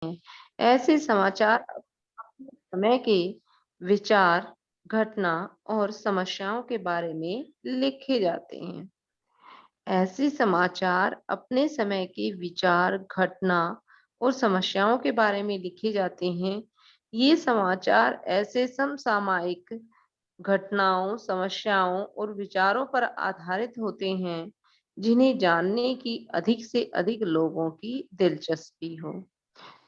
ऐसे समाचार अपने समय के विचार, घटना और समस्याओं के बारे में लिखे जाते हैं। ऐसे समाचार अपने समय के विचार, घटना और समस्याओं के बारे में लिखे जाते हैं। ये समाचार ऐसे समसामयिक घटनाओं, समस्याओं और विचारों पर आधारित होते हैं, जिन्हें जानने की अधिक से अधिक लोगों की दिलचस्पी हो।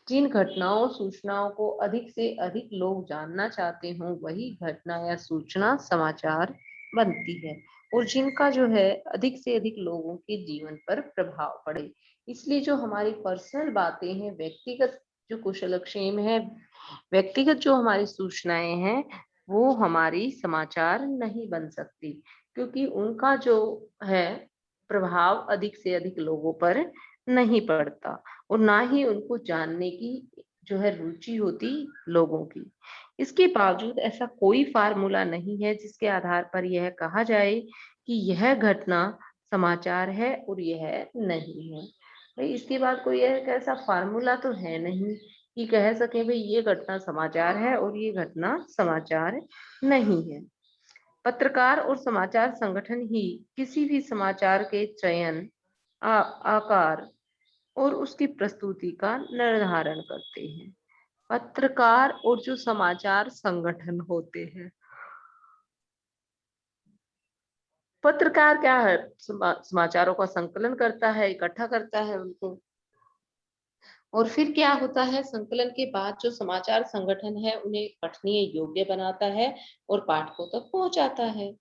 जिन घटनाओं, सूचनाओं को अधिक से अधिक लोग जानना चाहते हों, वही घटना या सूचना समाचार बनती है और जिनका जो है अधिक से अधिक लोगों के जीवन पर प्रभाव पड़े। इसलिए जो हमारी पर्सनल बातें हैं, व्यक्तिगत जो कुशलक्षेम है, व्यक्तिगत जो हमारी सूचनाएं हैं, वो हमारी समाचार नहीं बन सकती, क्योंकि उनका जो है प्रभाव अधिक से अधिक लोगों पर नहीं पड़ता और ना ही उनको जानने की जो है रुचि होती लोगों की। इसके बावजूद ऐसा कोई फार्मूला नहीं है जिसके आधार पर यह कहा जाए कि यह घटना समाचार है और यह नहीं है। भाई इसके बाद कोई एक ऐसा फार्मूला तो है नहीं कि कह सके भाई ये घटना समाचार है और ये घटना समाचार नहीं है। पत्रकार और समाचार संगठन ही किसी भी समाचार के चयन, आकार और उसकी प्रस्तुति का निर्धारण करते हैं। पत्रकार और जो समाचार संगठन होते हैं, पत्रकार क्या है, समाचारों का संकलन करता है, इकट्ठा करता है उनको, और फिर क्या होता है, संकलन के बाद जो समाचार संगठन है उन्हें पठनीय योग्य बनाता है और पाठकों तक पहुंचाता है।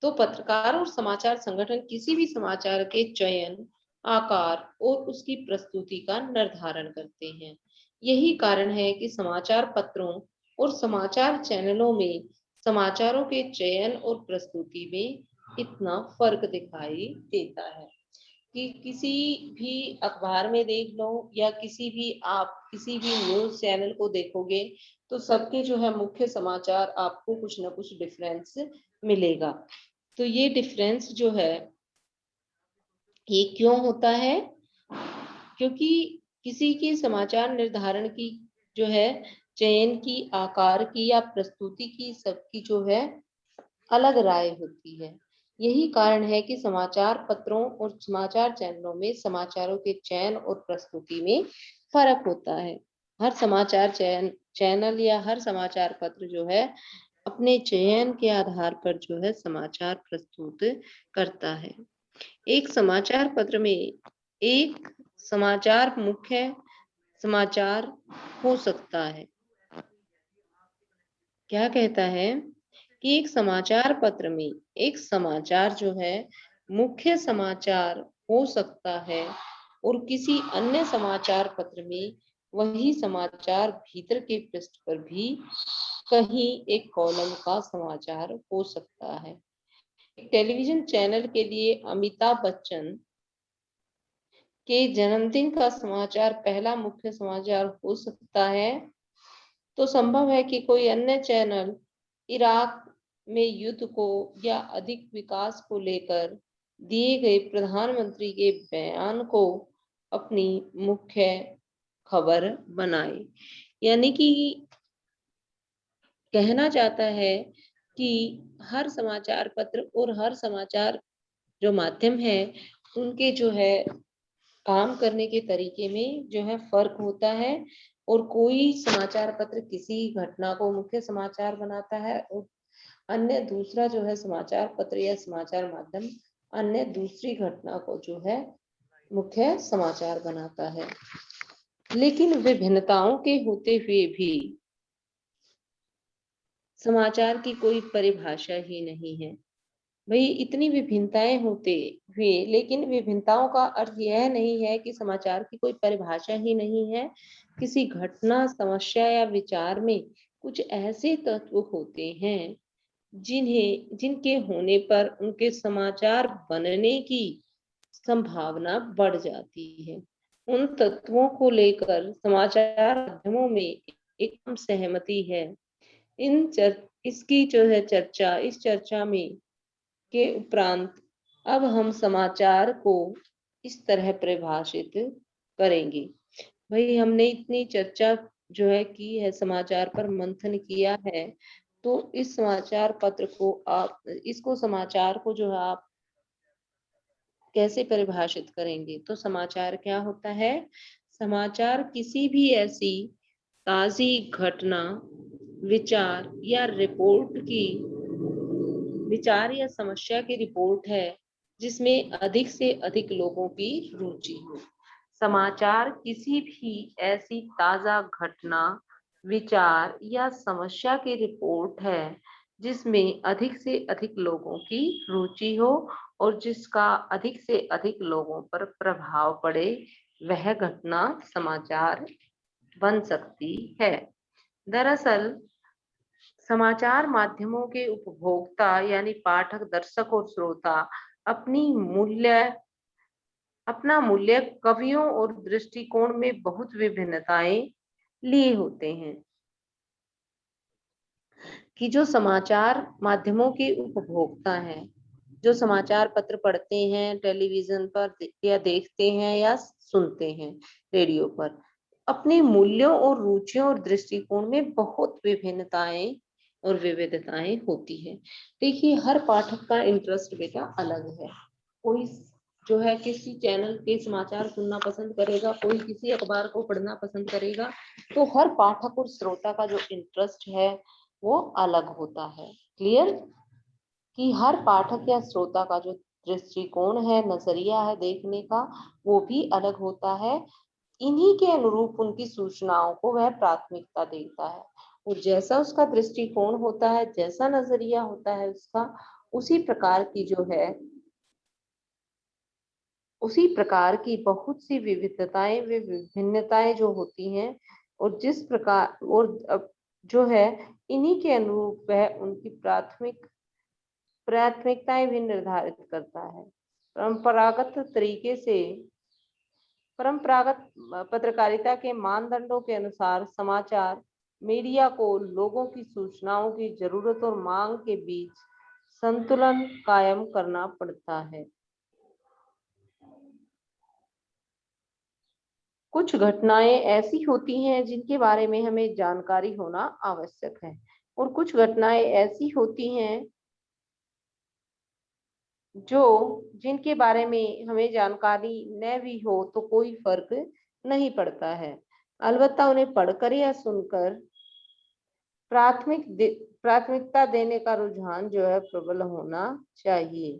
तो पत्रकार और समाचार संगठन किसी भी समाचार के चयन, आकार और उसकी प्रस्तुति का निर्धारण करते हैं। यही कारण है कि समाचार पत्रों और समाचार चैनलों में समाचारों के चयन और प्रस्तुति में इतना फर्क दिखाई देता है कि किसी भी अखबार में देख लो या किसी भी आप किसी भी न्यूज चैनल को देखोगे, तो सबके जो है मुख्य समाचार आपको कुछ ना कुछ डिफरेंस मिलेगा। तो ये डिफरेंस जो है ये क्यों होता है? क्योंकि किसी की समाचार निर्धारण की जो है चयन की, आकार की या प्रस्तुति की, सबकी जो है अलग राय होती है। यही कारण है कि समाचार पत्रों और समाचार चैनलों में समाचारों के चयन और प्रस्तुति में फर्क होता है। हर समाचार चैनल या हर समाचार पत्र जो है अपने चयन के आधार पर जो है समाचार प्रस्तुत करता है। एक समाचार पत्र में एक समाचार मुख्य समाचार हो सकता है। क्या कहता है कि एक समाचार पत्र में एक समाचार जो है मुख्य समाचार हो सकता है और किसी अन्य समाचार पत्र में वही समाचार भीतर के पृष्ठ पर भी कहीं एक कॉलम का समाचार हो सकता है। एक टेलीविजन चैनल के लिए अमिताभ बच्चन के जन्मदिन का समाचार पहला मुख्य समाचार हो सकता है, तो संभव है कि कोई अन्य चैनल इराक में युद्ध को या अधिक विकास को लेकर दिए गए प्रधानमंत्री के बयान को अपनी मुख्य खबर बनाए। यानी कि कहना चाहता है कि हर समाचार पत्र और हर समाचार जो माध्यम है उनके जो है काम करने के तरीके में जो है फर्क होता है और कोई समाचार पत्र किसी घटना को मुख्य समाचार बनाता है और अन्य दूसरा जो है समाचार पत्र या समाचार माध्यम अन्य दूसरी घटना को जो है मुख्य समाचार बनाता है। लेकिन विभिन्नताओं के होते हुए भी समाचार की कोई परिभाषा ही नहीं है। भाई इतनी विभिन्नताएं होते हुए लेकिन विभिन्नताओं का अर्थ यह नहीं है कि समाचार की कोई परिभाषा ही नहीं है। किसी घटना, समस्या या विचार में कुछ ऐसे तत्व होते हैं जिनके होने पर उनके समाचार बनने की संभावना बढ़ जाती है। उन तत्वों को लेकर समाचार माध्यमों में एक सहमति है। इसकी जो है चर्चा, इस चर्चा में के उपरांत अब हम समाचार को इस तरह परिभाषित करेंगे। भाई हमने इतनी चर्चा जो है की है, समाचार पर मंथन किया है, तो इस समाचार पत्र को आप, इसको समाचार को जो है आप कैसे परिभाषित करेंगे? तो समाचार क्या होता है? समाचार किसी भी ऐसी ताजी घटना, विचार या रिपोर्ट की, विचार या समस्या की रिपोर्ट है जिसमें अधिक से अधिक लोगों की रुचि हो। समाचार किसी भी ऐसी ताजा घटना, विचार या समस्या की रिपोर्ट है जिसमें अधिक से अधिक लोगों की रुचि हो और जिसका अधिक से अधिक लोगों पर प्रभाव पड़े, वह घटना समाचार बन सकती है। दरअसल समाचार माध्यमों के उपभोक्ता यानी पाठक, दर्शक और श्रोता अपनी मूल्य अपना मूल्य कवियों और दृष्टिकोण में बहुत विभिन्नताएं लिए होते हैं। कि जो समाचार माध्यमों के उपभोक्ता हैं, जो समाचार पत्र पढ़ते हैं, टेलीविजन पर या देखते हैं या सुनते हैं रेडियो पर, अपने मूल्यों और रुचियों और दृष्टिकोण में बहुत विभिन्नताएं और विविधताएं होती है। देखिए, हर पाठक का इंटरेस्ट बेटा अलग है। कोई जो है किसी चैनल के समाचार सुनना पसंद करेगा, कोई किसी अखबार को पढ़ना पसंद करेगा। तो हर पाठक और श्रोता का जो इंटरेस्ट है वो अलग होता है। क्लियर? कि हर पाठक या श्रोता का जो दृष्टिकोण है, नजरिया है देखने का, वो भी अलग होता है। इन्हीं के अनुरूप उनकी सूचनाओं को वह प्राथमिकता देता है। और जैसा उसका दृष्टिकोण होता है, जैसा नजरिया होता है उसका, उसी प्रकार की जो है, उसी प्रकार की बहुत सी विविधताएं, वे विभिन्नताएं जो होती हैं, और जिस प्रकार और जो है, इन्हीं के अनुरूप वह उनकी प्राथमिकताएं भी निर्धारित करता है। परंपरागत तरीके से परंपरागत पत्रकारिता के मानदंडों के अनुसार समाचार मीडिया को लोगों की सूचनाओं की जरूरत और मांग के बीच संतुलन कायम करना पड़ता है। कुछ घटनाएं ऐसी होती हैं जिनके बारे में हमें जानकारी होना आवश्यक है, और कुछ घटनाएं ऐसी होती हैं जो जिनके बारे में हमें जानकारी न भी हो तो कोई फर्क नहीं पड़ता है। अलबत्ता उन्हें पढ़कर या सुनकर प्राथमिकता देने का रुझान जो है प्रबल होना चाहिए।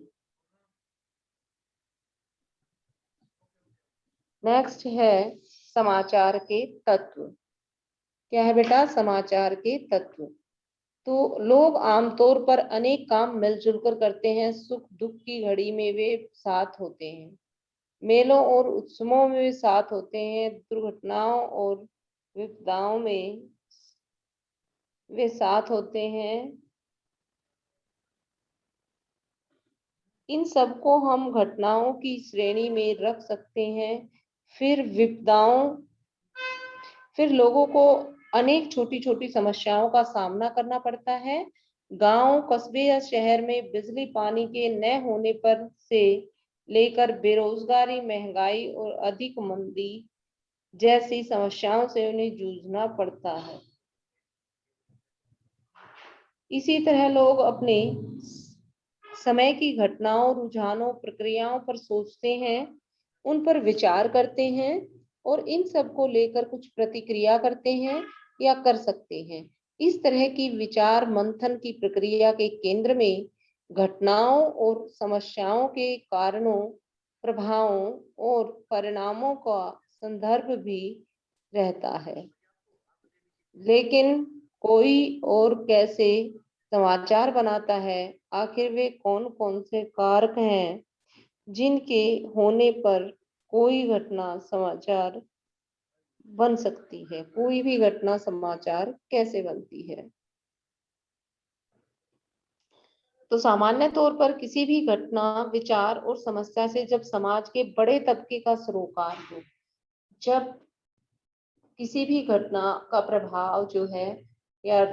नेक्स्ट है समाचार के तत्व। क्या है बेटा? समाचार के तत्व। तो लोग आमतौर पर अनेक काम मिलजुल कर करते हैं। सुख दुख की घड़ी में वे साथ होते हैं, मेलों और उत्सवों में वे साथ होते हैं, दुर्घटनाओं और विपदाओं में वे साथ होते हैं। इन सबको हम घटनाओं की श्रेणी में रख सकते हैं। फिर लोगों को अनेक छोटी छोटी समस्याओं का सामना करना पड़ता है। गांव, कस्बे या शहर में बिजली पानी के न होने पर से लेकर बेरोजगारी, महंगाई और अधिक मंदी जैसी समस्याओं से उन्हें जूझना पड़ता है। इसी तरह लोग अपने समय की घटनाओं, रुझानों, प्रक्रियाओं पर सोचते हैं, उन पर विचार करते हैं और इन सब को लेकर कुछ प्रतिक्रिया करते हैं या कर सकते हैं। इस तरह की विचार मंथन की प्रक्रिया के केंद्र में घटनाओं और समस्याओं के कारणों, प्रभावों और परिणामों का संदर्भ भी रहता है। लेकिन कोई और कैसे समाचार बनाता है? आखिर वे कौन कौन से कारक हैं जिनके होने पर कोई घटना समाचार बन सकती है? कोई भी घटना समाचार कैसे बनती है? तो सामान्य तौर पर किसी भी घटना, विचार और समस्या से जब समाज के बड़े तबके का सरोकार हो, जब किसी भी घटना का प्रभाव जो है या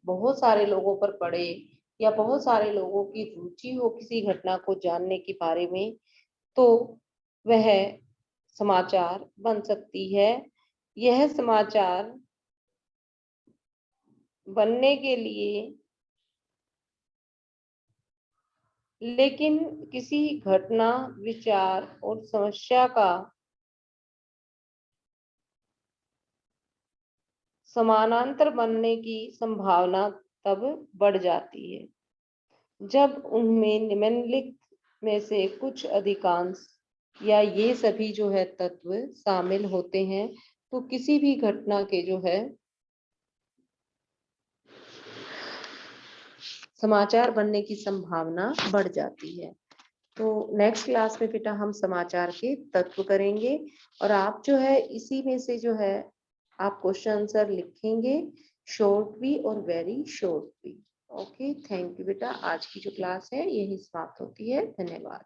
बहुत सारे लोगों पर पड़े, या बहुत सारे लोगों की रुचि हो किसी घटना को जानने के बारे में, तो वह समाचार बन सकती है। यह समाचार बनने के लिए लेकिन किसी घटना, विचार और समस्या का समानांतर बनने की संभावना तब बढ़ जाती है जब उनमें निम्नलिखित में से कुछ, अधिकांश या ये सभी जो है तत्व शामिल होते हैं। तो किसी भी घटना के जो है समाचार बनने की संभावना बढ़ जाती है। तो नेक्स्ट क्लास में बेटा हम समाचार के तत्व करेंगे और आप जो है इसी में से जो है आप क्वेश्चन आंसर लिखेंगे, शॉर्ट भी और वेरी शॉर्ट भी। ओके, थैंक यू बेटा। आज की जो क्लास है यही समाप्त होती है। धन्यवाद।